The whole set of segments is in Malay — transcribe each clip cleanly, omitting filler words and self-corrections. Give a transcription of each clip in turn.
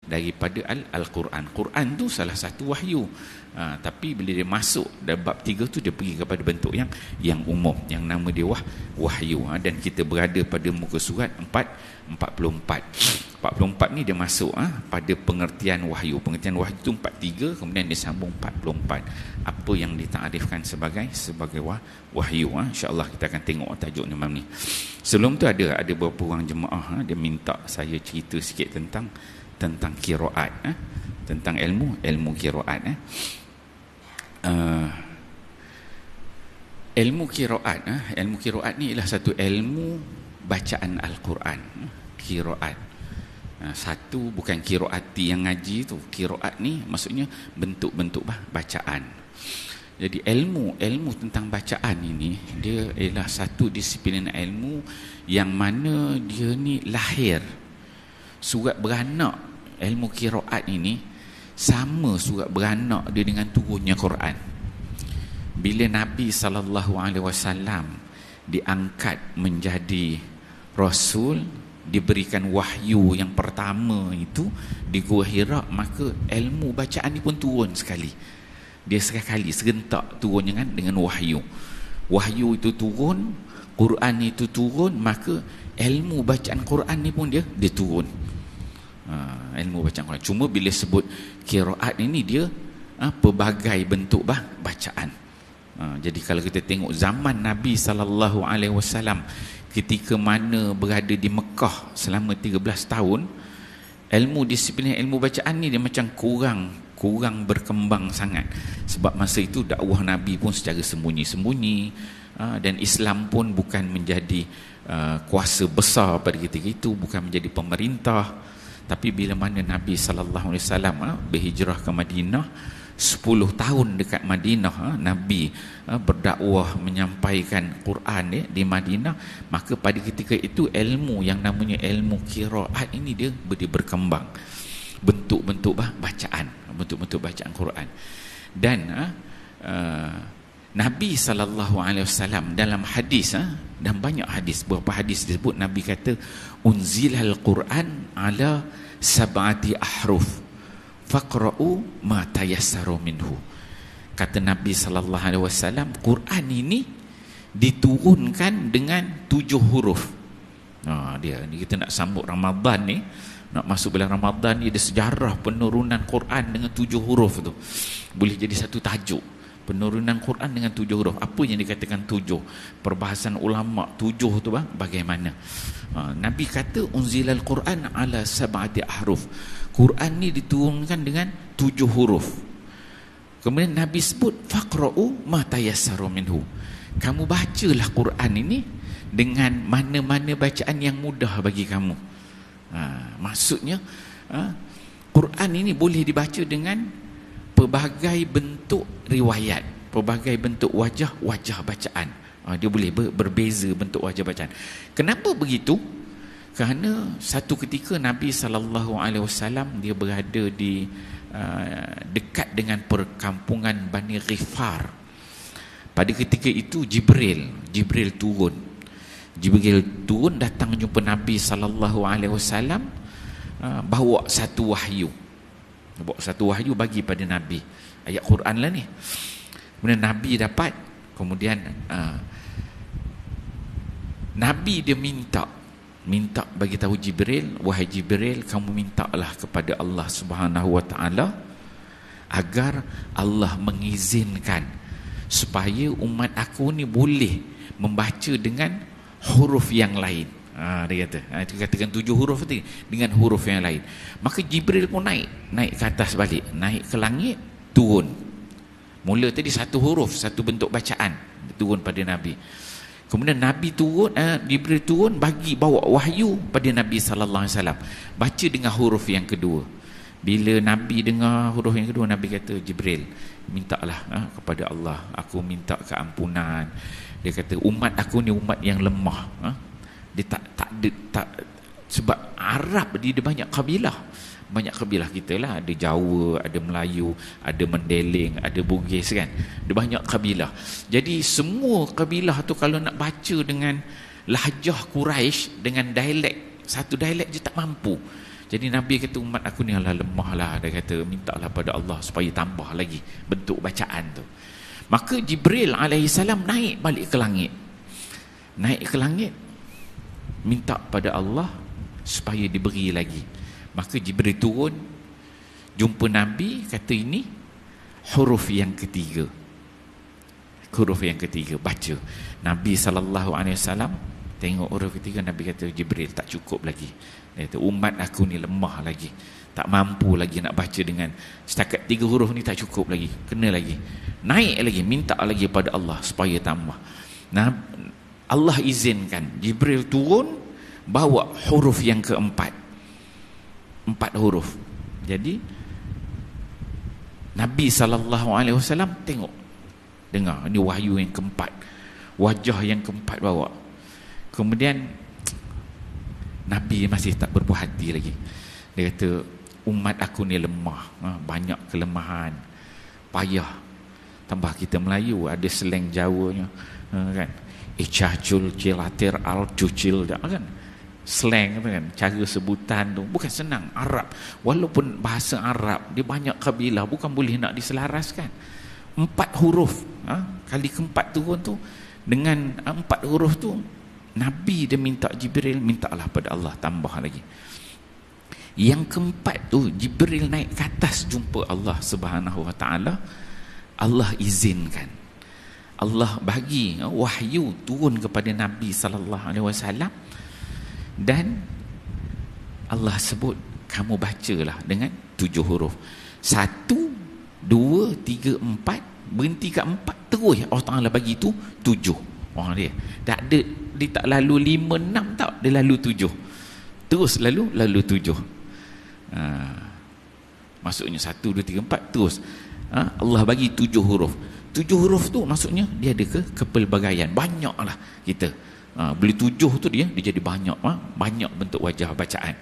daripada Al-Quran. Quran tu salah satu wahyu. Tapi bila dia masuk dalam bab 3 tu, dia pergi kepada bentuk yang umum, yang nama dia wahyu. Dan kita berada pada muka surat 44 ni dia masuk pada pengertian wahyu. Pengertian wahyu tu 43, kemudian dia sambung 44. Apa yang ditarifkan sebagai wahyu. InsyaAllah kita akan tengok tajuk ni malam ni. Sebelum tu ada beberapa orang jemaah dia minta saya cerita sikit tentang qiraat, tentang ilmu qiraat. Ilmu qiraat ni ialah satu ilmu bacaan Al-Quran. Qiraat satu, bukan qiraati yang ngaji tu. Qiraat ni maksudnya bentuk-bentuk bacaan. Jadi ilmu tentang bacaan ini, dia ialah satu disiplin ilmu yang mana dia ni lahir. Surat beranak ilmu qiraat ini sama surat beranak dia dengan turunnya Quran. Bila Nabi SAW diangkat menjadi Rasul, diberikan wahyu yang pertama itu di Gua Hira, maka ilmu bacaan ni pun turun sekali. Dia sekali serentak turun dengan wahyu. Wahyu itu turun, Quran itu turun, maka ilmu bacaan Quran ni pun dia turun. Ilmu bacaan Quran. Cuma bila sebut qiraat ini, dia pelbagai bentuk bacaan. Jadi kalau kita tengok zaman Nabi SAW ketika mana berada di Mekah selama 13 tahun, disiplin ilmu bacaan ni dia macam kurang berkembang sangat. Sebab masa itu dakwah Nabi pun secara sembunyi-sembunyi, dan Islam pun bukan menjadi kuasa besar pada ketika itu, bukan menjadi pemerintah. Tapi bila mana Nabi SAW berhijrah ke Madinah, 10 tahun dekat Madinah, Nabi berdakwah menyampaikan Quran di Madinah, maka pada ketika itu ilmu yang namanya ilmu qiraat ini dia berkembang. Bentuk-bentuk bacaan Quran. Dan Nabi SAW dalam hadis, dan banyak hadis, beberapa hadis disebut Nabi kata unzilal Quran ala sab'ati ahruf faqra'u ma tayassaru minhu. Kata Nabi SAW, Quran ini diturunkan dengan 7 huruf. Dia ni kita nak sambut Ramadan ni, nak masuk bulan Ramadan ni, ada sejarah penurunan Quran dengan 7 huruf tu. Boleh jadi satu tajuk, penurunan Quran dengan 7 huruf. Apa yang dikatakan 7? Perbahasan ulama 7 tu bagaimana? Nabi kata unzilal Quran ala sab'ati ahruf. Quran ni diturunkan dengan 7 huruf. Kemudian Nabi sebut faqra'u ma tayassaru minhu. Kamu bacalah Quran ini dengan mana-mana bacaan yang mudah bagi kamu. Maksudnya Quran ini boleh dibaca dengan pelbagai bentuk riwayat, pelbagai bentuk wajah bacaan. Dia boleh berbeza bentuk wajah bacaan. Kenapa begitu? Kerana satu ketika Nabi SAW dia berada di dekat dengan perkampungan Bani Ghifar. Pada ketika itu Jibril turun datang jumpa Nabi SAW, bawa satu wahyu bagi pada Nabi, ayat Quran lah ni. Kemudian Nabi dapat, kemudian Nabi dia minta bagi tahu Jibril, wahai Jibril, kamu mintalah kepada Allah Subhanahu Wa Taala agar Allah mengizinkan supaya umat aku ni boleh membaca dengan huruf yang lain. Dia kata, itu katakan 7 huruf tu dengan huruf yang lain. Maka Jibril pun naik ke atas balik, naik ke langit, turun. Mula tadi satu huruf, satu bentuk bacaan turun pada Nabi. Kemudian Nabi turun, Jibril turun bawa wahyu pada Nabi sallallahu alaihi wasallam. Baca dengan huruf yang kedua. Bila Nabi dengar huruf yang kedua, Nabi kata, Jibril, mintalah kepada Allah, aku minta keampunan. Dia kata umat aku ni umat yang lemah. Dia tak sebab Arab dia banyak kabilah kita lah, ada Jawa, ada Melayu, ada Mendeling, ada Bugis kan, ada banyak kabilah. Jadi semua kabilah tu kalau nak baca dengan lahjah Quraisy, dengan dialek, satu dialek je tak mampu. Jadi Nabi kata umat aku ni alah lemah lah, dia kata mintalah pada Allah supaya tambah lagi bentuk bacaan tu. Maka Jibril alaihissalam naik balik ke langit, minta pada Allah supaya diberi lagi. Maka Jibril turun, jumpa Nabi, kata ini huruf yang ketiga, baca. Nabi SAW tengok huruf ketiga, Nabi kata, Jibril tak cukup lagi. Dia kata umat aku ni lemah lagi, tak mampu lagi nak baca dengan setakat 3 huruf ni, tak cukup lagi, kena lagi, naik lagi, minta lagi pada Allah supaya tambah. Nah, Allah izinkan Jibril turun bawa huruf yang keempat, 4 huruf. Jadi Nabi SAW tengok, dengar, ini wahyu yang keempat, wajah yang keempat bawa. Kemudian Nabi masih tak berpuas hati lagi. Dia kata umat aku ni lemah, banyak kelemahan, payah. Tambah kita Melayu ada slang Jawanya, kan, cacul cilatir al cucil dah, kan, slang kan, cara sebutan tu bukan senang. Arab, walaupun bahasa Arab dia banyak kabilah, bukan boleh nak diselaraskan. 4 huruf, kali keempat turun tu, dengan 4 huruf tu Nabi dia minta Jibril, mintalah pada Allah tambah lagi. Yang keempat tu Jibril naik ke atas jumpa Allah Subhanahu Wa Taala. Allah izinkan, Allah bagi wahyu turun kepada Nabi sallallahu alaihi wasallam, dan Allah sebut kamu bacalah dengan 7 huruf. 1, 2, 3, 4, berhenti kat 4 terus Allah Taala bagi tu 7. Dia tak ada, dia tak lalu 5, 6 tak, dia lalu 7 terus, lalu 7. Maksudnya 1, 2, 3, 4 terus. Allah bagi 7 huruf. 7 huruf tu maksudnya dia ada kepelbagaian, banyaklah kita. Beli 7 tu dia jadi banyak, banyak bentuk wajah bacaan.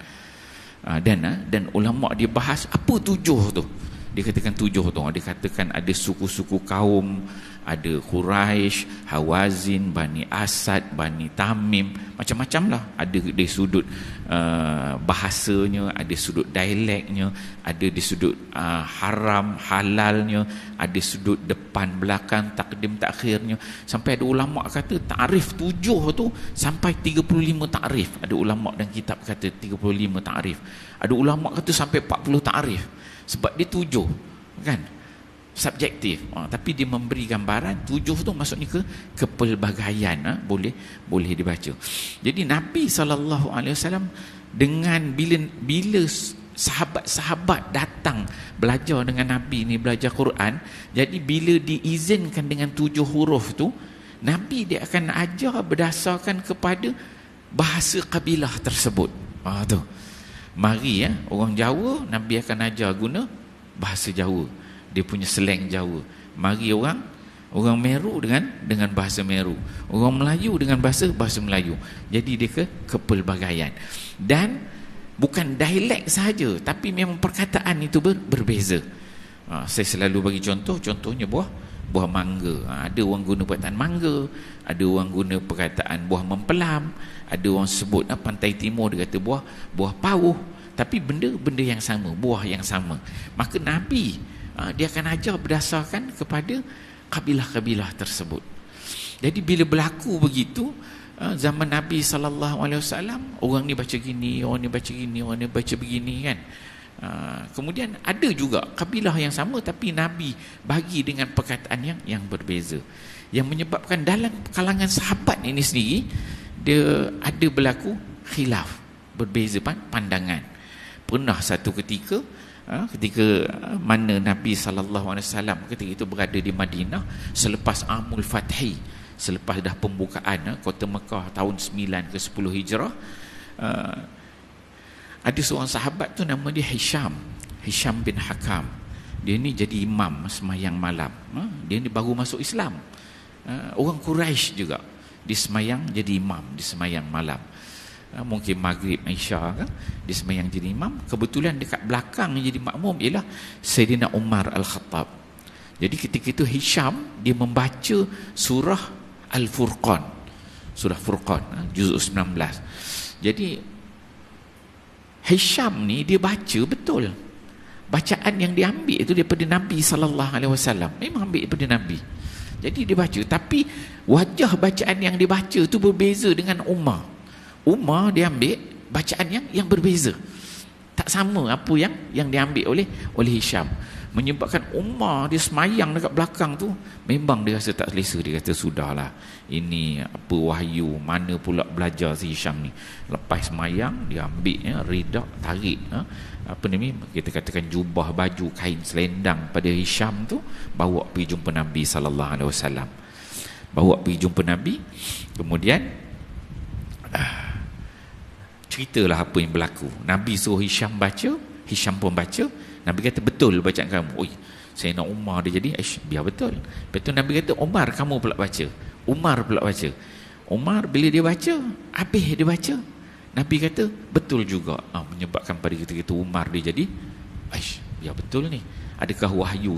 Dan ulama dia bahas apa 7 tu. Dia katakan 7 tu, dia katakan ada suku-suku kaum, ada Quraisy, Hawazin, Bani Asad, Bani Tamim, macam-macam lah. Ada di sudut bahasanya, ada sudut dialeknya, ada di sudut haram halalnya, ada sudut depan belakang, takdim takhirnya. Sampai ada ulama kata takrif 7 tu sampai 35 takrif. Ada ulama dan kitab kata 35 takrif. Ada ulama kata sampai 40 takrif. Sebab dia 7, kan, subjektif, tapi dia memberi gambaran 7 tu maksudnya kepelbagaian, boleh dibaca. Jadi Nabi SAW dengan bila sahabat-sahabat datang belajar dengan Nabi ni, belajar Quran, jadi bila diizinkan dengan 7 huruf tu, Nabi dia akan ajar berdasarkan kepada bahasa kabilah tersebut. Tu mari orang Jawa, Nabi akan ajar guna bahasa Jawa, dia punya slang Jawa. Mari orang Meru dengan bahasa Meru, orang Melayu dengan bahasa Melayu. Jadi dia kepelbagaian. Dan bukan dialek sahaja, tapi memang perkataan itu berbeza. Saya selalu bagi contohnya buah mangga. Ada orang guna perkataan mangga, ada orang guna perkataan buah mempelam, ada orang sebut pantai timur dia kata buah pauh, tapi benda yang sama, buah yang sama. Maka Nabi dia akan ajar berdasarkan kepada kabilah-kabilah tersebut. Jadi bila berlaku begitu, zaman Nabi SAW, orang ni baca gini, orang ni baca gini, orang ni baca begini, kan. Kemudian ada juga kabilah yang sama, tapi Nabi bagi dengan perkataan yang berbeza, yang menyebabkan dalam kalangan sahabat ini sendiri dia ada berlaku khilaf, berbeza pandangan. Pernah satu ketika mana Nabi SAW ketika itu berada di Madinah selepas Amul Fathi, selepas dah pembukaan kota Mekah tahun 9 ke 10 Hijrah. Ada seorang sahabat tu nama dia Hisham bin Hakam. Dia ni jadi imam semayang malam. Dia ni baru masuk Islam. Orang Quraisy juga. Dia semayang jadi imam di semayang malam. Mungkin Maghrib, Isya kan? Dia semayang jadi imam. Kebetulan dekat belakang yang jadi makmum ialah Sayyidina Umar Al-Khattab. Jadi ketika itu Hisham dia membaca surah Al-Furqan, surah Furqan, juzuk 19. Jadi Hisham ni dia baca betul. Bacaan yang diambil itu daripada Nabi SAW. Memang ambil daripada Nabi. Jadi dia baca. Tapi wajah bacaan yang dia baca itu berbeza dengan Umar. Umar dia ambil bacaan yang berbeza. Tak sama apa yang diambil oleh Hisham. Menyebabkan Umar dia semayang dekat belakang tu, memang dia rasa tak selesa. Dia kata sudahlah, ini apa wahyu, mana pula belajar si Hisham ni. Lepas semayang dia ambil ridak, tarik apa ni, kita katakan jubah, baju, kain selendang pada Hisham tu, bawa pergi jumpa Nabi SAW. Bawa pergi jumpa Nabi. Kemudian ceritalah apa yang berlaku. Nabi suruh Hisham baca, Hisham pun baca. Nabi kata betul bacaan kamu. Oi, saya nak Umar dia jadi biar betul. Lepas tu Nabi kata Umar kamu pula baca. Umar pula baca. Umar bila dia baca, habis dia baca, Nabi kata betul juga. Menyebabkan pada ketika itu Umar dia jadi biar betul ni. Adakah wahyu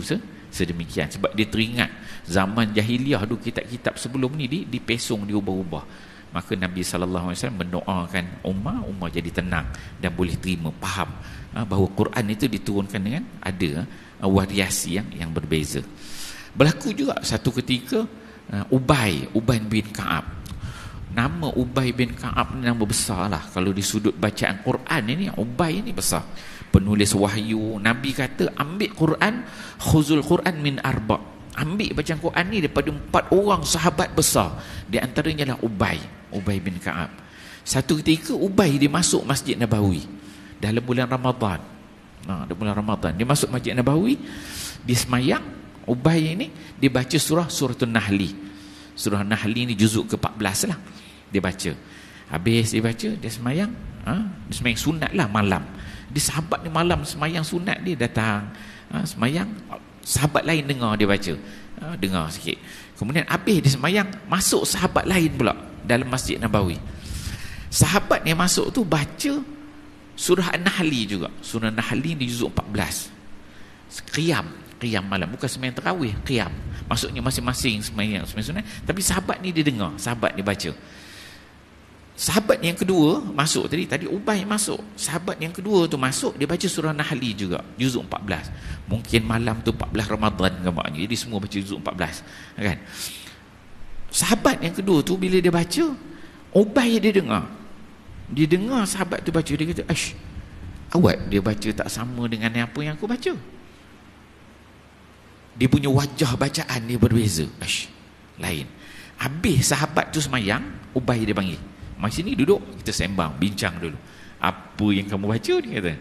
sedemikian? Sebab dia teringat zaman jahiliah dulu, kitab-kitab sebelum ni dipesong, diubah-ubah. Maka Nabi SAW mendoakan Umar jadi tenang dan boleh terima, faham bahawa Quran itu diturunkan dengan ada variasi yang berbeza. Berlaku juga satu ketika Ubay bin Ka'ab. Nama Ubay bin Ka'ab ni nama besar lah. Kalau di sudut bacaan Quran ini, Ubay ni besar. Penulis wahyu. Nabi kata ambil Quran, khuzul Quran min arba'. Ambil bacaan Quran ni daripada 4 orang sahabat besar. Di antaranya lah Ubay bin Ka'ab. Satu ketika Ubay dia masuk Masjid Nabawi dalam bulan Ramadan. Dalam bulan Ramadan dia masuk Masjid Nabawi, dia semayang. Ubay ini dia baca suratul Nahli. Surah Nahli ni juzuk ke-14 lah. Dia baca. Habis dia baca, dia semayang. Dia semayang sunat lah malam. Dia sahabat ni malam semayang sunat, dia datang semayang. Sahabat lain dengar dia baca, dengar sikit. Kemudian habis dia semayang, masuk sahabat lain pula dalam Masjid Nabawi. Sahabat yang masuk tu baca surah An-Nahli juga. Surah An-Nahli di juzuk 14. Qiyam malam, bukan semayang tarawih, qiyam. Maksudnya masing-masing semayang sunat, tapi sahabat ni dia dengar, sahabat ni baca. Sahabat yang kedua masuk tadi Ubay masuk. Sahabat yang kedua tu masuk, dia baca surah Nahli juga, juzuk 14. Mungkin malam tu 14 Ramadan gambarnya. Jadi semua baca juzuk 14, kan? Sahabat yang kedua tu bila dia baca, Ubay dia dengar. Dia dengar sahabat tu baca, dia kata, awak dia baca tak sama dengan apa yang aku baca. Dia punya wajah bacaan dia berbeza. Lain. Habis sahabat tu semayang, Ubay dia panggil. Mari sini duduk, kita sembang, bincang dulu. Apa yang kamu baca? Dia kata.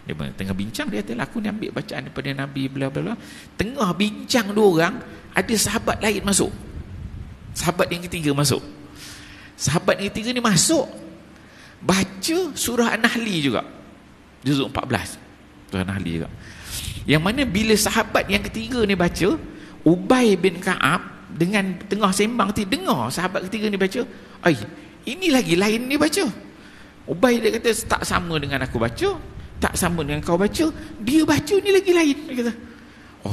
Dia tengah bincang, dia kata, aku ni ambil bacaan daripada Nabi bla bla bla. Tengah bincang 2 orang, ada sahabat lain masuk. Sahabat yang ketiga masuk. Sahabat yang ketiga ni masuk, baca surah An-Nahli juga, juzuk 14. Surah An-Nahli juga. Yang mana bila sahabat yang ketiga ni baca, Ubay bin Ka'ab dengan tengah sembang tu dengar sahabat ketiga ni baca, ini lagi lain ni baca. Ubay dia kata tak sama dengan aku baca, tak sama dengan kau baca, dia baca ni lagi lain. Dia kata,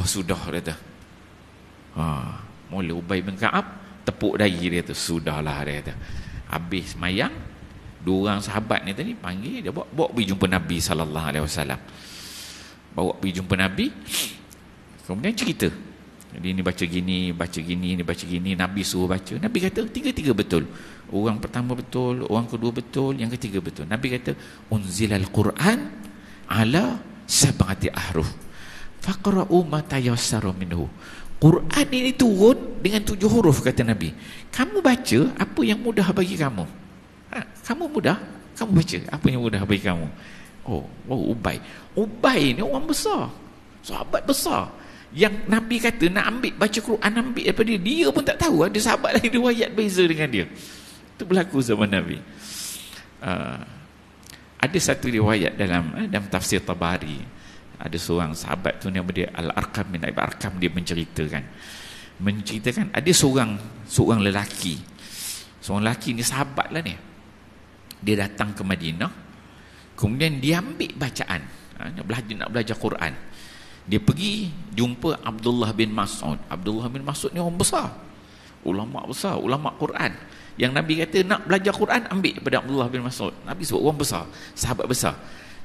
sudah, dia kata. Mula Ubay bin Ka'ab tepuk dahi dia tu, sudahlah, dia kata. Habis semayang, 2 orang sahabat ni tadi panggil dia, bawa pergi jumpa Nabi SAW. Bawa pergi jumpa Nabi, kemudian cerita. Jadi ini baca gini, ini baca gini, Nabi suruh baca. Nabi kata, 3 betul. Orang pertama betul, orang kedua betul, yang ketiga betul. Nabi kata, unzilal Quran ala 7 ahruf. Faqra'u ma tayassara minhu. Quran ini turun dengan 7 huruf, kata Nabi. Kamu baca apa yang mudah bagi kamu. Kamu mudah, kamu baca apa yang mudah bagi kamu. Ubay ni orang besar, sahabat besar, yang Nabi kata nak ambil baca Quran, ambil daripada dia pun tak tahu ada sahabat lain riwayat beza dengan dia. Itu berlaku zaman Nabi. Ada satu riwayat dalam tafsir Tabari, ada seorang sahabat tu nama dia Al-Arqam bin Abi Arqam, dia menceritakan ada seorang lelaki ni, sahabat lah ni. Dia datang ke Madinah, kemudian dia ambil bacaan, nak belajar Quran. Dia pergi jumpa Abdullah bin Mas'ud. Abdullah bin Mas'ud ni orang besar, ulama besar, ulama Quran. Yang Nabi kata nak belajar Quran, ambil daripada Abdullah bin Mas'ud. Nabi sebut orang besar, sahabat besar.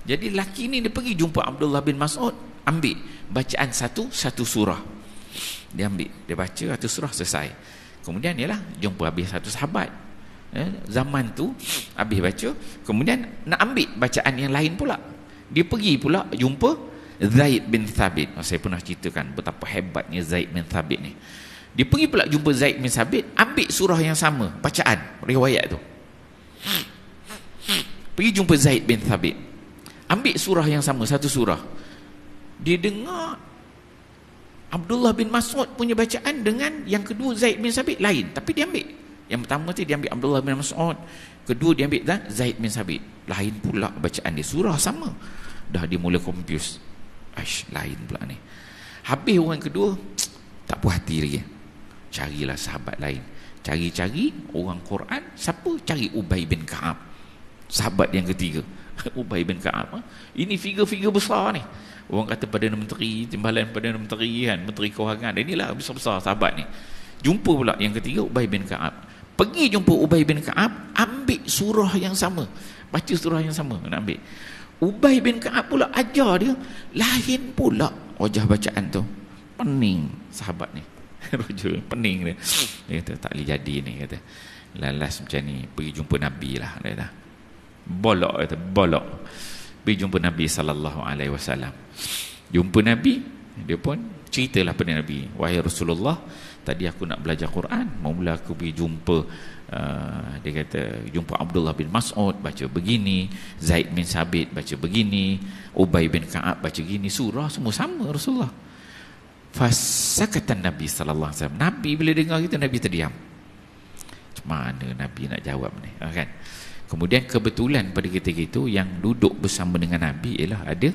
Jadi laki ni dia pergi jumpa Abdullah bin Mas'ud, ambil bacaan satu surah. Dia ambil, dia baca satu surah, selesai. Kemudian ialah jumpa habis satu sahabat. Zaman tu habis baca, kemudian nak ambil bacaan yang lain pula. Dia pergi pula jumpa Zaid bin Thabit. Saya pernah ceritakan betapa hebatnya Zaid bin Thabit ni. Dia pergi pula jumpa Zaid bin Thabit, ambil surah yang sama, bacaan riwayat tu. Pergi jumpa Zaid bin Thabit, ambil surah yang sama, satu surah. Dia dengar Abdullah bin Mas'ud punya bacaan dengan yang kedua Zaid bin Thabit lain, tapi dia ambil yang pertama tu, dia ambil Abdullah bin Mas'ud, kedua dia ambil Zaid bin Thabit, lain pula bacaan dia, surah sama. Dah dia mula confuse, lain pula ni. Habis orang kedua tak puas hati lagi, carilah sahabat lain, cari-cari orang Quran. Siapa? Cari Ubay bin Ka'ab, sahabat yang ketiga. Ubay bin Ka'ab, ini figure-figure besar ni. Orang kata Perdana Menteri, timbalan Perdana Menteri kan, Menteri Kewangan, inilah besar-besar sahabat ni. Jumpa pula yang ketiga, Ubay bin Ka'ab. Pergi jumpa Ubay bin Ka'ab, ambil surah yang sama, baca surah yang sama, nak ambil. Ubay bin Ka'ab pula ajar dia, lain pula wajah bacaan tu. Pening sahabat ni. Rojul pening dia. Dia kata tak boleh jadi ni, kata. Lalas macam ni, pergi jumpa Nabi lah, dia kata. Bolok, kata, bolok. Pergi jumpa Nabi SAW. Jumpa Nabi, dia pun ceritalah pada Nabi, wahai Rasulullah, tadi aku nak belajar Quran, mula aku pergi jumpa dia kata jumpa Abdullah bin Mas'ud, baca begini, Zaid bin Thabit baca begini, Ubay bin Ka'ab baca gini, surah semua sama Rasulullah. Fasakatan Nabi SAW. Nabi bila dengar gitu, Nabi terdiam. Macam mana Nabi nak jawab ni, kan? Kemudian kebetulan pada ketika itu yang duduk bersama dengan Nabi ialah ada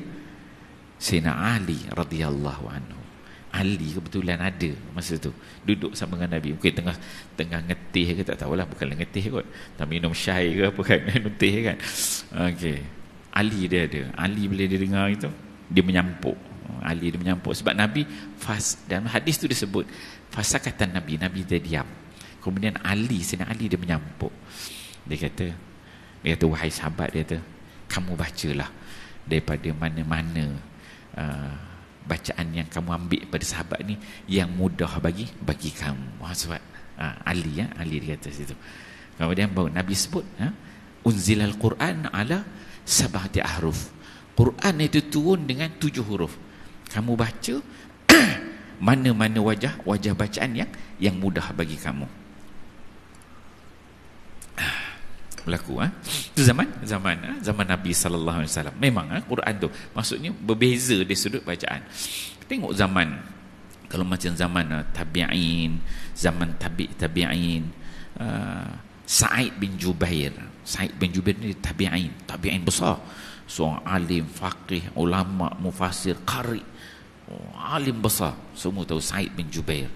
Sayyidina Ali radhiyallahu anhu. Ali kebetulan ada masa tu duduk sama dengan Nabi. Mungkin tengah ngetih ke, tak tahulah, bukanlah ngetih kot, tak minum syai ke apa kan, minum teh kan. Okey, Ali dia ada. Ali bila dia dengar itu, dia menyampuk. Ali dia menyampuk sebab Nabi dalam hadis tu disebut fasakatan Nabi dia diam. Kemudian Sayyidina Ali dia menyampuk. Dia kata wahai sahabat, dia kata, kamu bacalah daripada mana-mana bacaan yang kamu ambil pada sahabat ni yang mudah bagi kamu. Sebab Ali dia kata situ. Kemudian baru Nabi sebut unzilal Quran ala sab'ati ahruf. Quran itu turun dengan 7 huruf. Kamu baca mana-mana wajah bacaan yang mudah bagi kamu. Berlaku itu zaman Nabi sallallahu alaihi wasallam. Memang Quran tu maksudnya berbeza dari sudut bacaan. Tengok zaman, kalau macam zaman tabi'in, zaman tabi'in, Sa'id bin Jubair ni tabi'in besar, seorang alim, faqih, ulama, mufassir, qari, alim besar, semua tahu Sa'id bin Jubair.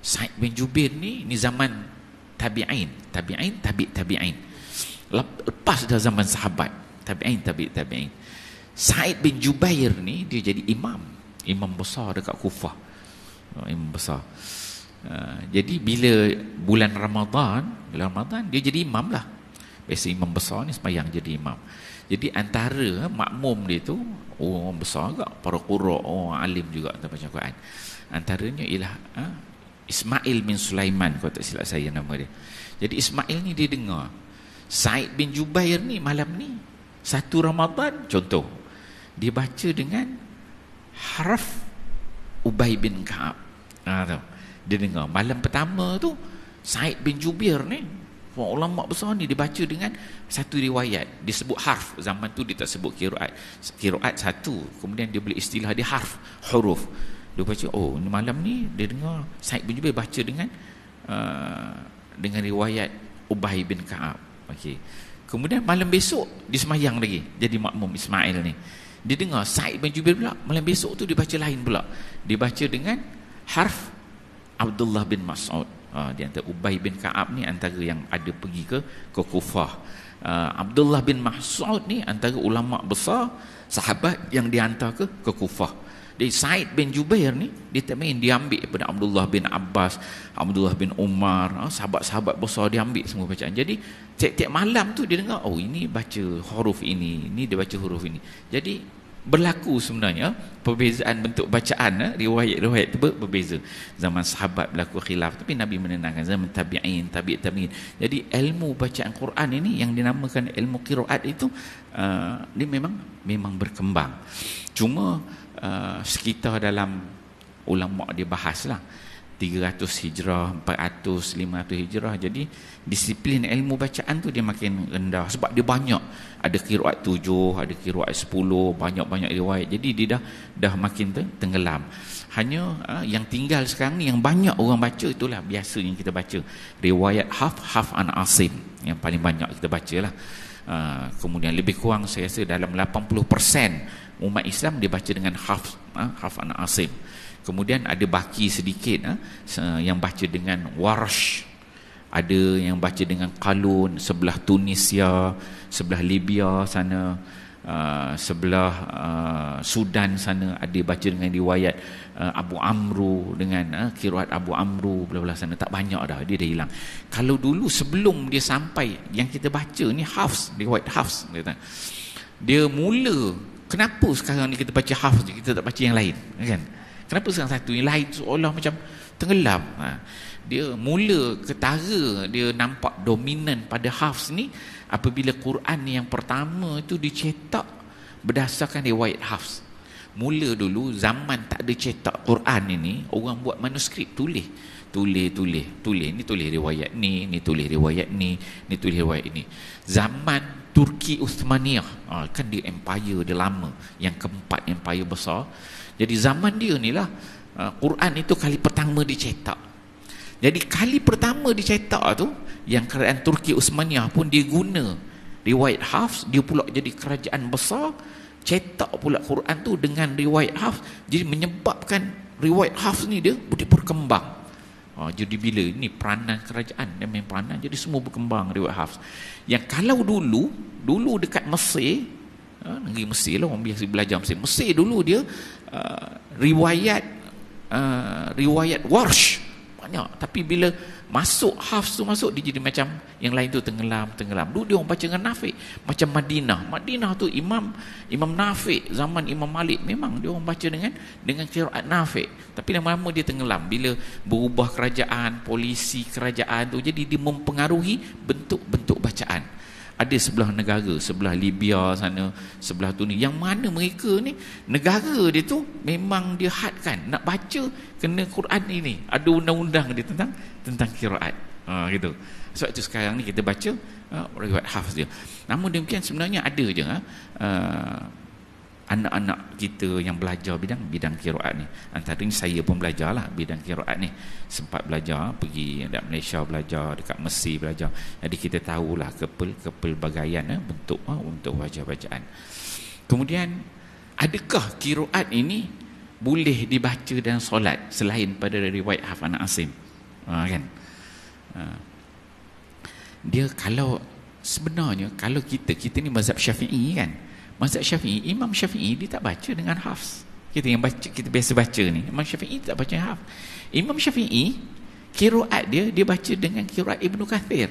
Sa'id bin Jubair ni zaman tabi'in. Lepas dah zaman sahabat tabi'in. Sa'id bin Jubair ni dia jadi imam besar dekat Kufah. Imam besar. Jadi bila bulan Ramadan dia jadi imam lah. Biasa imam besar ni sembahyang jadi imam. Jadi antara makmum dia tu orang besar juga, para qurra, orang alim juga baca Quran. Antaranya ialah Ismail bin Sulaiman, kalau tak silap saya nama dia. Jadi Ismail ni dia dengar Sa'id bin Jubair ni malam ni 1 Ramadan contoh, dia baca dengan harf Ubay bin Ka'ab. Dia dengar malam pertama tu Sa'id bin Jubair ni, ulama besar ni, dia baca dengan satu riwayat, dia sebut harf. Zaman tu dia tak sebut kiraat satu, kemudian dia boleh istilah dia harf, huruf. Dia baca, ni malam ni dia dengar Sa'id bin Jubair baca dengan riwayat Ubay bin Ka'ab. Okey. Kemudian malam besok dia semayang lagi, jadi makmum Ismail ni. Dia dengar Sa'id bin Jubair pula malam besok tu dia baca lain pula. Dia baca dengan harf Abdullah bin Mas'ud. Dia antara Ubay bin Ka'ab ni antara yang ada pergi ke Kufah. Abdullah bin Mas'ud ni antara ulama besar sahabat yang dihantar ke Kufah. Jadi Sa'id bin Jubair ni dia tak main, dia ambil daripada Abdullah bin Abbas, Abdullah bin Umar, sahabat-sahabat besar dia ambil semua bacaan. Jadi tiap-tiap malam tu dia dengar, oh ini baca huruf ini dia baca huruf ini. Jadi berlaku sebenarnya perbezaan bentuk bacaan, riwayat-riwayat tu berbeza. Zaman sahabat berlaku khilaf, tapi Nabi menenangkan. Zaman tabi'in, tabi'in. Jadi ilmu bacaan Quran ini yang dinamakan ilmu qiraat itu dia memang berkembang. Cuma sekitar dalam ulama dia bahaslah 300 hijrah, 400, 500 hijrah. Jadi disiplin ilmu bacaan tu dia makin rendah sebab dia banyak. Ada qiraat 7, ada qiraat 10, banyak-banyak riwayat. Jadi dia dah makin tenggelam. Hanya yang tinggal sekarang ni yang banyak orang baca itulah biasa yang kita baca. Riwayat Hafs an Asim yang paling banyak kita bacalah. Kemudian lebih kurang saya rasa dalam 80% umat Islam dia baca dengan Hafs an Asim. Kemudian ada baki sedikit yang baca dengan Warsh, ada yang baca dengan Qalun, sebelah Tunisia, sebelah Libya sana, sebelah Sudan sana ada baca dengan riwayat Abu Amru, dengan qiraat Abu Amru belah-belah sana. Tak banyak dah, dia dah hilang. Kalau dulu sebelum dia sampai yang kita baca ni Hafs, riwayat Hafs, dia mula, kenapa sekarang ni kita baca Hafs, kita tak baca yang lain, kan? Kenapa sekarang satu yang lain seolah macam tenggelam? Dia mula ketara dia nampak dominan pada Hafs ni apabila Quran yang pertama itu dicetak berdasarkan riwayat Hafs. Mula dulu zaman tak ada cetak Quran ini, orang buat manuskrip, tulis ni, tulis riwayat ni tulis riwayat ni tulis riwayat ini. Zaman Turki Uthmaniyah, kan dia empire dia lama, yang keempat empire besar. Jadi zaman dia ni lah Quran itu kali pertama dicetak. Jadi kali pertama dicetak tu, yang kerajaan Turki Uthmaniyah pun dia guna riwayat Hafs, dia pula jadi kerajaan besar, cetak pula Quran tu dengan riwayat Hafs. Jadi menyebabkan riwayat Hafs ni dia berkembang. Jadi bila ini peranan kerajaan, dia main peranan, jadi semua berkembang riwayat Hafs. Yang kalau dulu dekat Mesir, negeri Mesir lah, orang biasa belajar Mesir dulu dia riwayat Warsh banyak, tapi bila masuk Hafs tu masuk, dia jadi macam yang lain tu tenggelam. Dulu dia orang baca dengan Nafi', macam Madinah tu Imam Nafi' zaman Imam Malik, memang dia orang baca dengan qiraat Nafi', tapi lama-lama dia tenggelam bila berubah kerajaan, polisi kerajaan tu, jadi dia mempengaruhi bentuk-bentuk bacaan. Ada sebelah negara, sebelah Libya sana, sebelah tu ni, yang mana mereka ni negara dia tu memang dia hadkan nak baca kena Quran ini, ada undang-undang dia tentang qiraat, gitu. Sebab itu sekarang ni kita baca riwayat Hafs dia. Namun demikian sebenarnya ada je anak-anak kita yang belajar bidang qiraat ni. Antaranya saya pun belajarlah bidang qiraat ni, sempat belajar, pergi dekat Malaysia belajar, dekat Mesir belajar. Jadi kita tahulah kepelbagaian bentuk bacaan. Kemudian adakah qiraat ini boleh dibaca dalam solat selain pada riwayat Hafs an Asim? Kan? Dia kalau sebenarnya kalau kita ni mazhab Syafi'i kan. Mazhab Syafi'i, Imam Syafi'i dia tak baca dengan Hafs. Kita yang baca, kita biasa baca ni, Imam Syafi'i tak baca Hafs. Imam Syafi'i qiraat dia baca dengan qiraat Ibnu Katsir.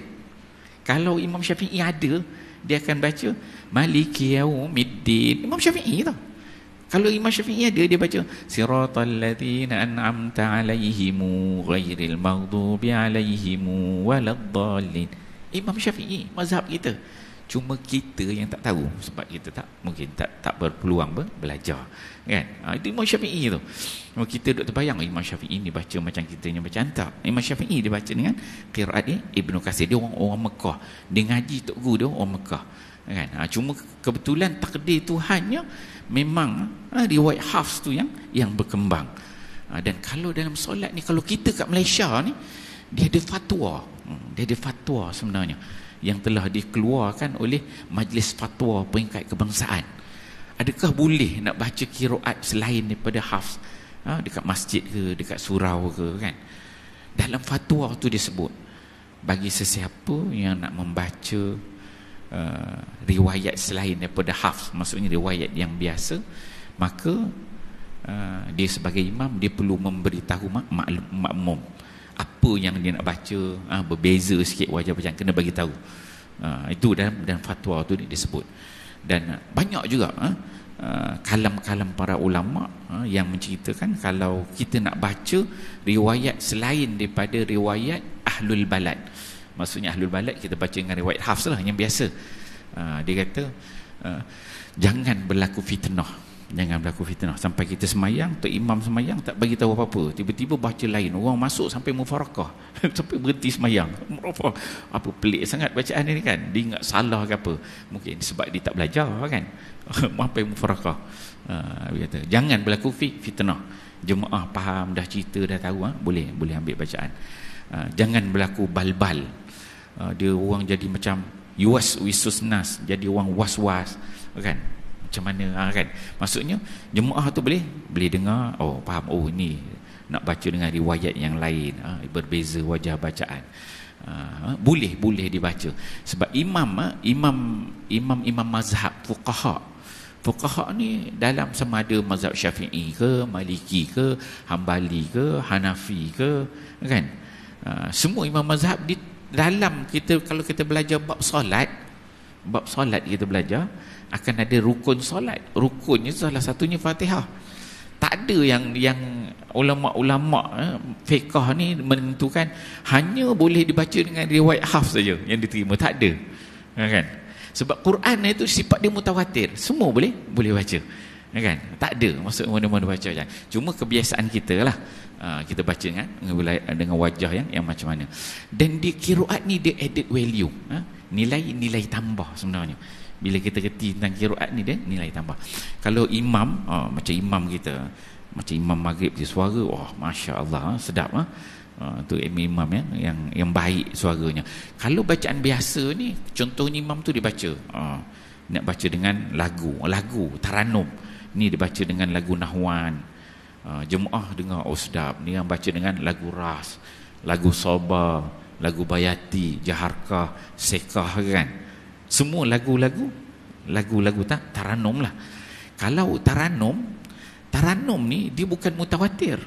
Kalau Imam Syafi'i ada, dia akan baca Maliki Yaumiddin. Imam Syafi'i tu. Kalau Imam Syafi'i ada, dia baca Siratal ladzina an'amta 'alaihim ghairil maghdubi 'alaihim waladdallin. Imam Syafi'i mazhab kita. Cuma kita yang tak tahu sebab kita mungkin tak berpeluang belajar, kan? Itu Imam Syafi'i tu. Cuma kita duk terbayang Imam Syafi'i ni baca macam kita yang baca, tak. Imam Syafi'i dia baca dengan qiraat Ibnu Katsir. Dia orang Mekah. Dia ngaji tok guru dia orang Mekah, kan? Cuma kebetulan takdir Tuhannya memang riwayat Hafs tu yang berkembang. Dan kalau dalam solat ni, kalau kita kat Malaysia ni, dia ada fatwa. Dia ada fatwa sebenarnya yang telah dikeluarkan oleh Majlis Fatwa Peringkat Kebangsaan. Adakah boleh nak baca qiraat selain daripada Hafs dekat masjid ke, dekat surau ke, kan? Dalam fatwa tu dia sebut, bagi sesiapa yang nak membaca riwayat selain daripada Hafs, maksudnya riwayat yang biasa, maka dia sebagai imam, dia perlu memberitahu makmum apa yang dia nak baca, berbeza sikit wajah bacaan, kena bagi tahu. Itu dan fatwa tu disebut. Dan banyak juga kalam-kalam para ulama yang menceritakan kalau kita nak baca riwayat selain daripada riwayat ahlul balad, maksudnya ahlul balad kita baca dengan riwayat Hafs lah yang biasa. Dia kata jangan berlaku fitnah. Jangan berlaku fitnah sampai kita semayang, tu imam semayang tak bagi tahu apa-apa, tiba-tiba baca lain, orang masuk sampai mufarakah sampai berhenti semayang. Apa pelik sangat bacaan ni kan, dia ingat salah ke apa, mungkin sebab dia tak belajar kan. Sampai mufarakah. Dia kata jangan berlaku fitnah. Jemaah faham dah, cerita dah tahu, boleh ambil bacaan. Jangan berlaku balbal. Dia orang jadi macam yuwas wisus nas, jadi orang was-was kan, macam mana kan. Maksudnya jemaah tu boleh dengar, oh faham, oh ni nak baca dengan riwayat yang lain, berbeza wajah bacaan. Boleh dibaca. Sebab imam mazhab fuqaha ni dalam sama ada mazhab Syafi'i ke, Maliki ke, Hambali ke, Hanafi ke kan, semua imam mazhab di dalam kita, kalau kita belajar bab solat kita belajar akan ada rukun solat. Rukunnya salah satunya Fatihah. Tak ada yang ulama-ulama fiqh ni menentukan hanya boleh dibaca dengan riwayat Hafs saja yang diterima. Tak ada. Kan? Sebab Quran itu sifat dia mutawatir. Semua boleh baca. Kan? Tak ada maksud mana-mana baca je. Cuma kebiasaan kita lah. Kita baca dengan wajah yang macam mana. Dan di qiraat ni dia added value. Nilai tambah sebenarnya. Bila kita kerti tentang qiraat ni, dia nilai tambah. Kalau imam, macam imam kita, macam imam maghrib dia suara, Masya Allah, sedap. Tu imam yang baik suaranya. Kalau bacaan biasa ni, contohnya imam tu dia baca, nak baca dengan lagu taranum, ni dia baca dengan lagu nahwan. Jemaah dengar, sedap. Ni yang baca dengan lagu ras, lagu soba, lagu bayati, jaharkah, sekah kan. Semua lagu-lagu taranum lah. Kalau taranum ni dia bukan mutawatir.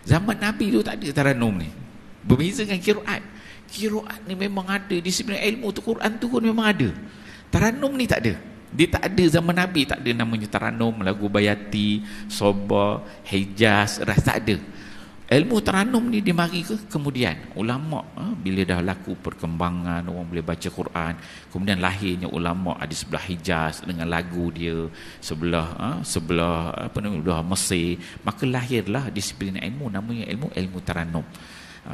Zaman Nabi tu tak ada taranum ni. Berbeza dengan qiraat. Qiraat ni memang ada, disiplin ilmu tu, Quran tu pun memang ada. Taranum ni tak ada. Dia tak ada zaman Nabi, tak ada namanya taranum, lagu bayati, soba, hijaz, ras, tak ada. Ilmu taranum ni dia mari ke kemudian ulama, bila dah laku perkembangan, orang boleh baca Quran, kemudian lahirnya ulama di sebelah Hijaz dengan lagu dia, sebelah Mesir, maka lahirlah disiplin ilmu namanya ilmu taranum.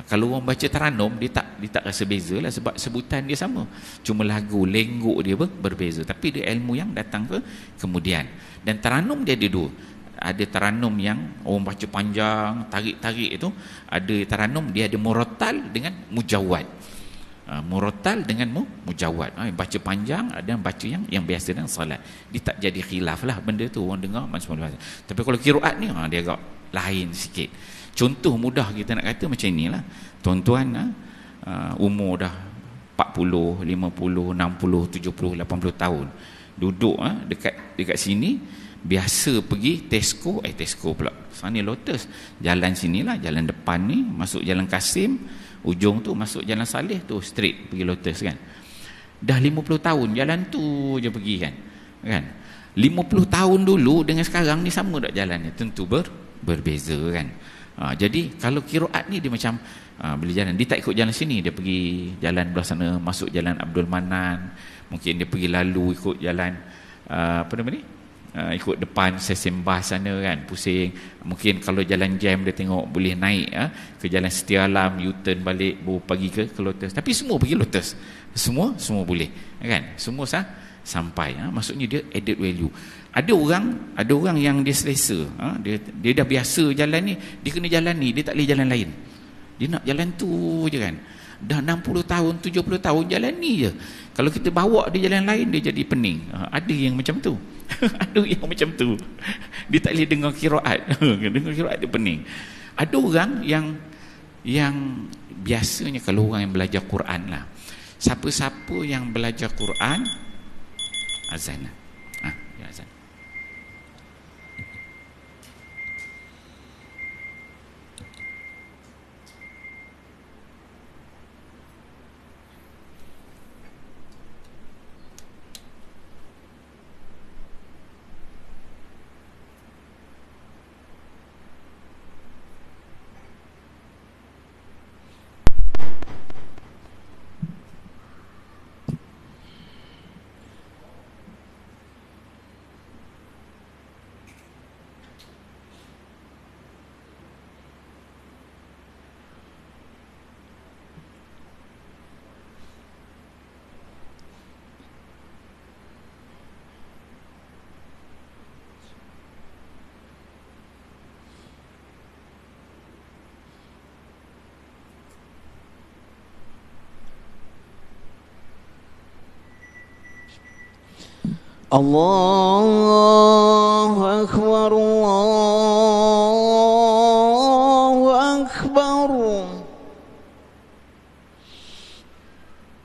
Kalau orang baca taranum, dia tak rasa beza lah, sebab sebutan dia sama, cuma lagu lenggok dia berbeza, tapi dia ilmu yang datang ke kemudian. Dan taranum dia ada dua. Ada taranum yang orang baca panjang, tarik-tarik itu. Ada taranum dia ada murattal dengan mujawad. Murattal dengan mujawad. Baca panjang, ada yang baca yang biasa dengan salat. Dia tak jadi khilaf lah benda tu, orang dengar macam-macam. Tapi kalau qiraat ni dia agak lain sikit. Contoh mudah kita nak kata macam inilah. Tuan-tuan umur dah 40, 50, 60, 70, 80 tahun. Duduk dekat sini, biasa pergi Tesco pula, sana Lotus, jalan sinilah, jalan depan ni masuk Jalan Kasim, ujung tu masuk Jalan Saleh tu, straight pergi Lotus kan. Dah 50 tahun jalan tu je pergi kan. 50 tahun dulu dengan sekarang ni sama tak jalannya? Tentu berbeza kan. Jadi kalau qiraat ni dia macam bila jalan, dia tak ikut jalan sini, dia pergi jalan belah sana, masuk Jalan Abdul Manan, mungkin dia pergi lalu ikut jalan ikut depan Sesembah sana kan, pusing. Mungkin kalau jalan jam dia tengok boleh naik ke Jalan Setia Alam, U-turn balik, baru pergi ke Lotus. Tapi semua pergi Lotus, semua boleh kan, semua sampai. Maksudnya dia added value. Ada orang yang dia selesa, dia dah biasa jalan ni, dia kena jalan ni, dia tak boleh jalan lain, dia nak jalan tu je kan. Dah 60 tahun 70 tahun jalan ni je. Kalau kita bawa dia jalan lain, dia jadi pening. Ada yang macam tu. Ada yang macam tu. Dia tak boleh dengar qiraat. Dengar qiraat dia pening. Ada orang yang biasanya, kalau orang yang belajar Quran lah, siapa-siapa yang belajar Quran, azan. Ya azan. Allahu Akbar, Allahu Akbar,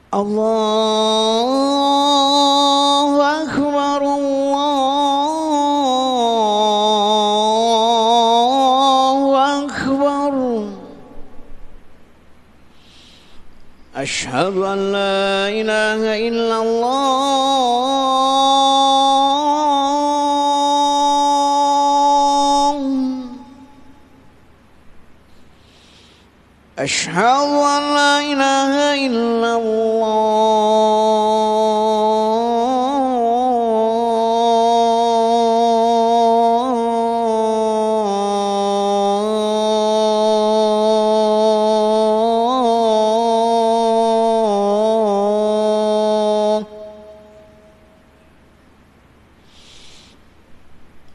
Allahu Akbar, Allahu Akbar. Asyhadu an la ilaha illallah, asyhadu an la ilaha illallah,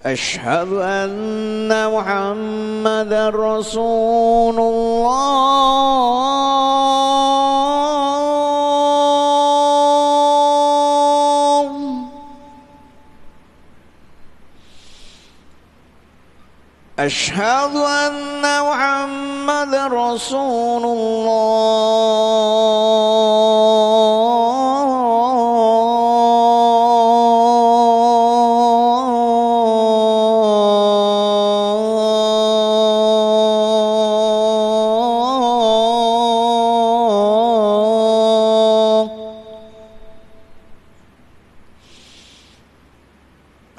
asyhadu anna Muhammadar Rasulullah, asyhadu anna Muhammadar Rasulullah.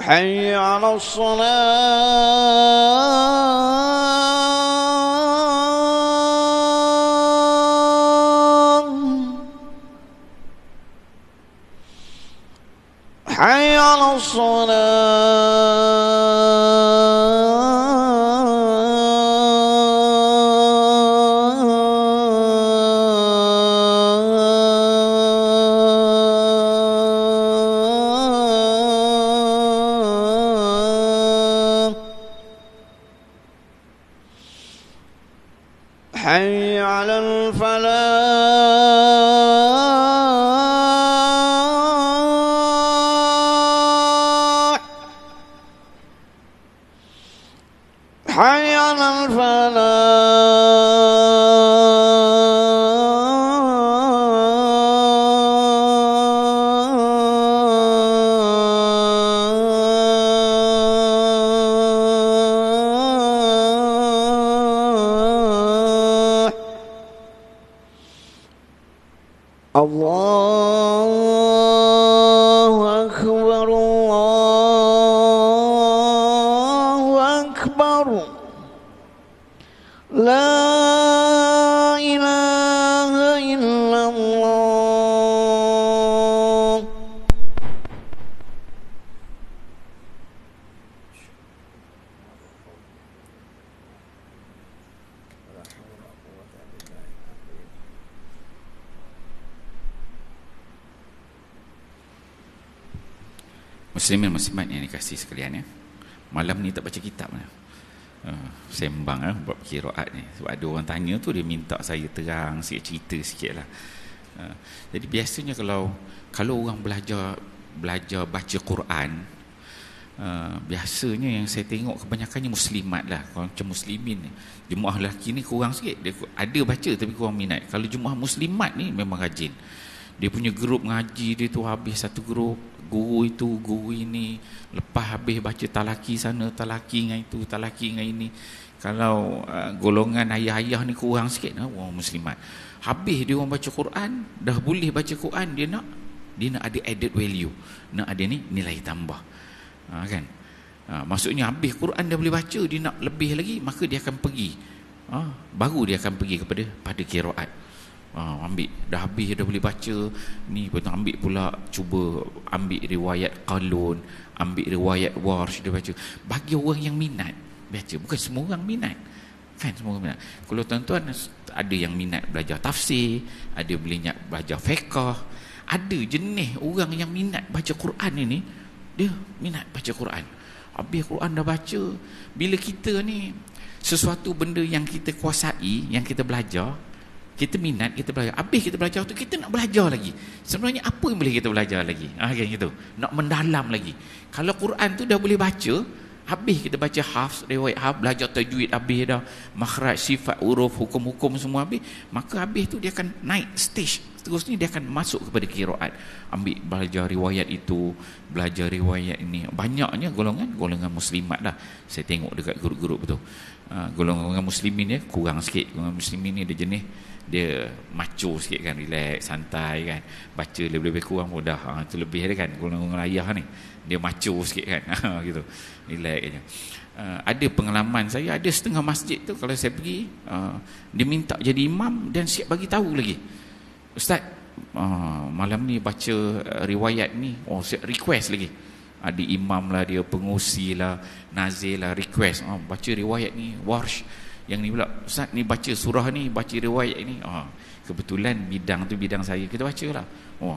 حي على الصلاة، حي على الصلاة، حي على الفلاح، حي على الفلاح. Allahu Akbar, Allahu Akbar, la ilaha illallah. Muslimin muslimat yang dikasihi sekalian ya. Malam ni tak baca kitab mana. Sembang buat qiraat ni. Sebab ada orang tanya tu dia minta saya terang sikit, cerita sikitlah. Jadi biasanya kalau orang belajar baca Quran, biasanya yang saya tengok kebanyakannya muslimat lah. Kalau macam muslimin ni, jemaah lelaki ni kurang sikit. Dia ada baca tapi kurang minat. Kalau jemaah muslimat ni memang rajin. Dia punya grup ngaji dia tu habis satu grup, guru itu, guru ini, lepas habis baca talaki sana, talaki dengan itu, talaki dengan ini. Kalau golongan ayah-ayah ni kurang sikit orang muslimat. Habis dia orang baca Quran, dah boleh baca Quran, dia nak ada added value, nak ada ni nilai tambah. Kan? Maksudnya habis Quran dah boleh baca, dia nak lebih lagi, maka dia akan pergi. Baru dia akan pergi pada qiraat. Ambil dah habis, dah boleh baca ni, betul ambil pula, cuba ambil riwayat Qalun, ambil riwayat Warsh, dia baca. Bagi orang yang minat baca, bukan semua orang minat kan, semua orang minat. Kalau tuan-tuan ada yang minat belajar tafsir, ada boleh belajar fiqh, ada jenis orang yang minat baca Quran ini, dia minat baca Quran. Habis Quran dah baca, bila kita ni sesuatu benda yang kita kuasai, yang kita belajar, Kita minat, kita belajar. Habis kita belajar tu, kita nak belajar lagi. Sebenarnya apa yang boleh kita belajar lagi? Kan gitu. Nak mendalam lagi. Kalau Quran tu dah boleh baca, habis kita baca hafz, riwayat hafz, belajar tajwid habis dah, makhraj, sifat, huruf, hukum-hukum semua habis, maka habis tu dia akan naik stage. Seterusnya dia akan masuk kepada qiraat. Ambil belajar riwayat itu, belajar riwayat ini. Banyaknya golongan muslimat dah. Saya tengok dekat grup-grup tu. Golongan muslimin ni kurang sikit. Golongan muslimin ni dia jenis dia macho sikit kan, relax, santai kan, baca lebih-lebih kurang pun dah itu lebih dia kan. Golongan ayah ni dia macho sikit kan, gitu, relax je. Ada pengalaman saya, ada setengah masjid tu kalau saya pergi, dia minta jadi imam dan siap bagi tahu lagi, Ustaz, malam ni baca riwayat ni, siap request lagi. Ada imam lah, dia pengusi lah, nazir lah, request, baca riwayat ni, warsh. Yang ni pula, Ustaz ni baca surah ni, baca riwayat ni. Kebetulan bidang tu bidang saya, kita baca lah.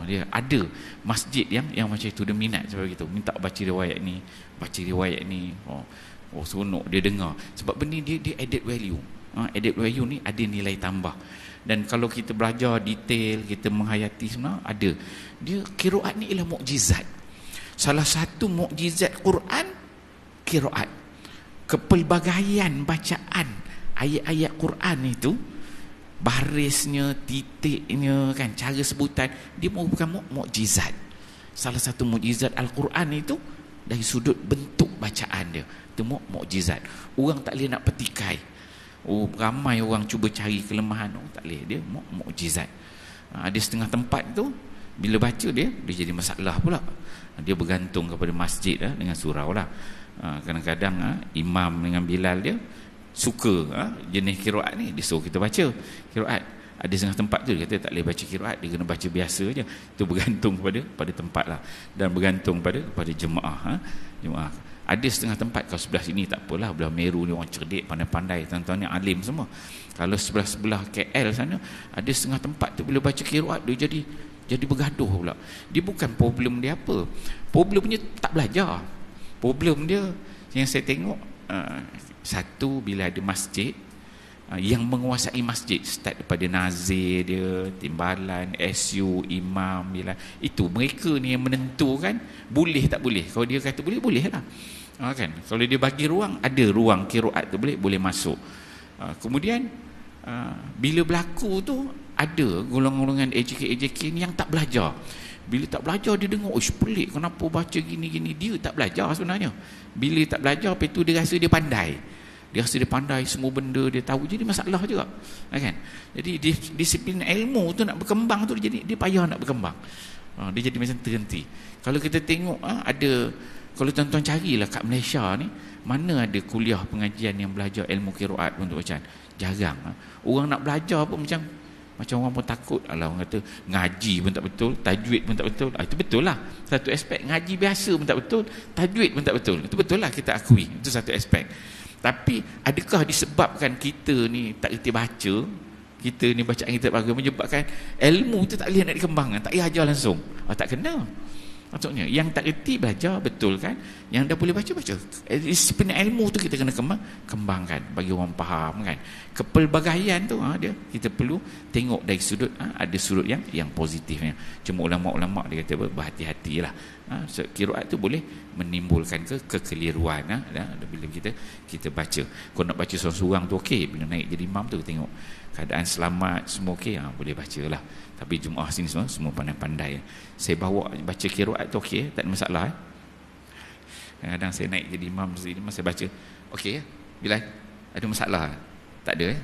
Dia ada masjid yang macam itu, dia minat seperti itu, minta baca riwayat ni, seronok dia dengar. Sebab benda dia added value. Added value ni ada nilai tambah. Dan kalau kita belajar detail, kita menghayati semua, ada. Dia qiraat ni ialah mukjizat. Salah satu mukjizat Quran, qiraat. Kepelbagaian bacaan ayat-ayat Quran itu, barisnya, titiknya kan, cara sebutan, dia merupakan mukjizat. Salah satu mukjizat Al-Quran itu dari sudut bentuk bacaan dia, itu mukjizat. Orang tak boleh nak petikai. Ramai orang cuba cari kelemahan, tak boleh, dia mukjizat. Ada setengah tempat tu bila baca dia jadi masalah pula. Dia bergantung kepada masjid dengan surau lah. Kadang-kadang imam dengan Bilal dia suka jenis qiraat ni, dia suruh kita baca qiraat. Ada setengah tempat tu dia kata tak boleh baca qiraat, dia kena baca biasa je. Itu bergantung pada tempat lah, dan bergantung pada jemaah. Jemaah ada setengah tempat, kalau sebelah sini tak apalah, belah Meru ni orang cerdik, pandai-pandai, tuan-tuan ni alim semua. Kalau sebelah KL sana, ada setengah tempat tu bila baca qiraat dia jadi bergaduh pula. Dia bukan problem dia apa, problemnya tak belajar. Problem dia yang saya tengok, satu, bila ada masjid yang menguasai masjid, start daripada nazir dia, timbalan, SU, imam, bila itu mereka ni yang menentukan boleh tak boleh. Kalau dia kata boleh, boleh lah, kan. Kalau dia bagi ruang, ada ruang qiraat tu boleh masuk. Kemudian bila berlaku tu, ada golongan-golongan AJK ni yang tak belajar. Bila tak belajar, dia dengar, pelik, kenapa baca gini-gini. Dia tak belajar sebenarnya. Bila tak belajar, lepas tu dia rasa dia pandai. Dia rasa dia pandai, semua benda dia tahu. Jadi masalah juga, kan? Jadi disiplin ilmu tu nak berkembang tu, dia payah nak berkembang. Dia jadi macam terhenti. Kalau kita tengok, kalau tuan-tuan carilah kat Malaysia ni, mana ada kuliah pengajian yang belajar ilmu qiraat untuk bacaan? Jarang. Orang nak belajar pun macam orang pun takut. Orang kata ngaji pun tak betul, tajwid pun tak betul. Itu betul lah, satu aspek. Ngaji biasa pun tak betul, tajwid pun tak betul. Itu betul lah, kita akui. Itu satu aspek. Tapi adakah disebabkan kita ni tak reti baca, kita ni bacaan kita tak bagus, menyebabkan ilmu tu tak boleh nak dikembangkan, tak payah ajar langsung? Tak kena. Maksudnya yang tak reti belajar, betul kan? Yang dah boleh baca, disiplin ilmu tu kita kena kembangkan bagi orang faham, kan? Kepelbagaian tu dia kita perlu tengok dari sudut, ada sudut yang positifnya. Cuma ulama-ulama dia kata berhati-hatilah. Qiraat tu boleh menimbulkan kekeliruan bila kita baca. Kalau nak baca seorang-seorang tu okey, bila naik jadi imam tu tengok keadaan selamat semua okey, boleh bacalah. Tapi jemaah sini semua pandai-pandai. Saya bawa baca qiraat tu okey, tak ada masalah. Kadang-kadang saya naik jadi imam sini, masa baca okey, bila ada masalah tak ada.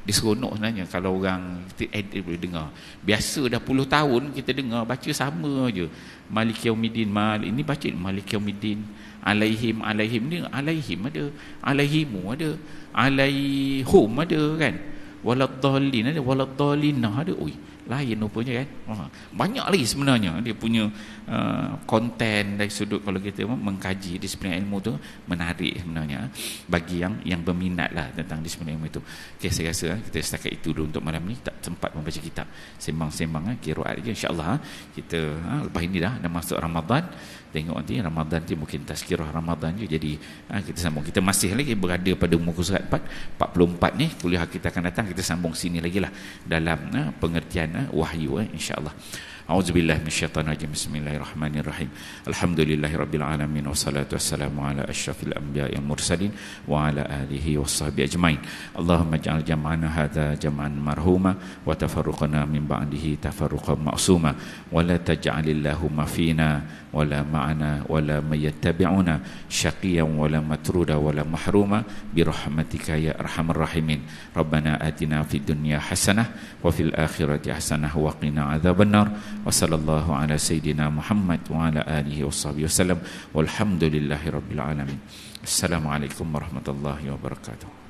Dia seronok sebenarnya kalau orang kita boleh dengar. Biasa dah puluh tahun kita dengar baca sama je. Maliki Yaumiddin, ini baca Maliki Yaumiddin, alaihim ni, alaihim ada, alaihimu ada, alaihum ada, kan? Waladdallin ada, waladdalinah ada. lain rupanya kan. Banyak lagi sebenarnya dia punya konten dari sudut kalau kita mengkaji disiplin ilmu tu menarik sebenarnya bagi yang berminat lah tentang disiplin ilmu itu. Okay, saya rasa kita setakat itu dulu untuk malam ni, tak sempat membaca kitab, sembang-sembang qiraat je insya-Allah. Kita lepas ini dah masuk Ramadan, tengok nanti Ramadan tu mungkin tazkirah Ramadan je, jadi kita sambung. Kita masih lagi berada pada muka surat 44 ni, kuliah kita akan datang kita sambung sini lagi lah dalam pengertian wahyu insya-Allah. A'udzubillahi minasyaitonir rajim. Bismillahirrahmanirrahim. Alhamdulillahirabbil alamin wassalatu wassalamu ala asyrafil anbiya'i wal mursalin wa ala alihi washabbihi ajmain. Allahumma ij'al jam'ana hadza jam'an marhuma wa tafarruqana min ba'dihi tafarruqan ma'suma wa la taj'alillahumma fina wa la ma'ana wa la mayattabi'una syaqiyan wa la matruda wa la mahruma bi rahmatika ya arhamar rahimin. Rabbana atina fid dunya hasanah wa fil akhirati hasanah wa qina adzabannar. Wa sallallahu ala sayyidina Muhammad wa ala alihi washabbihi wasallam walhamdulillahi rabbil alamin. Assalamualaikum warahmatullahi wabarakatuh.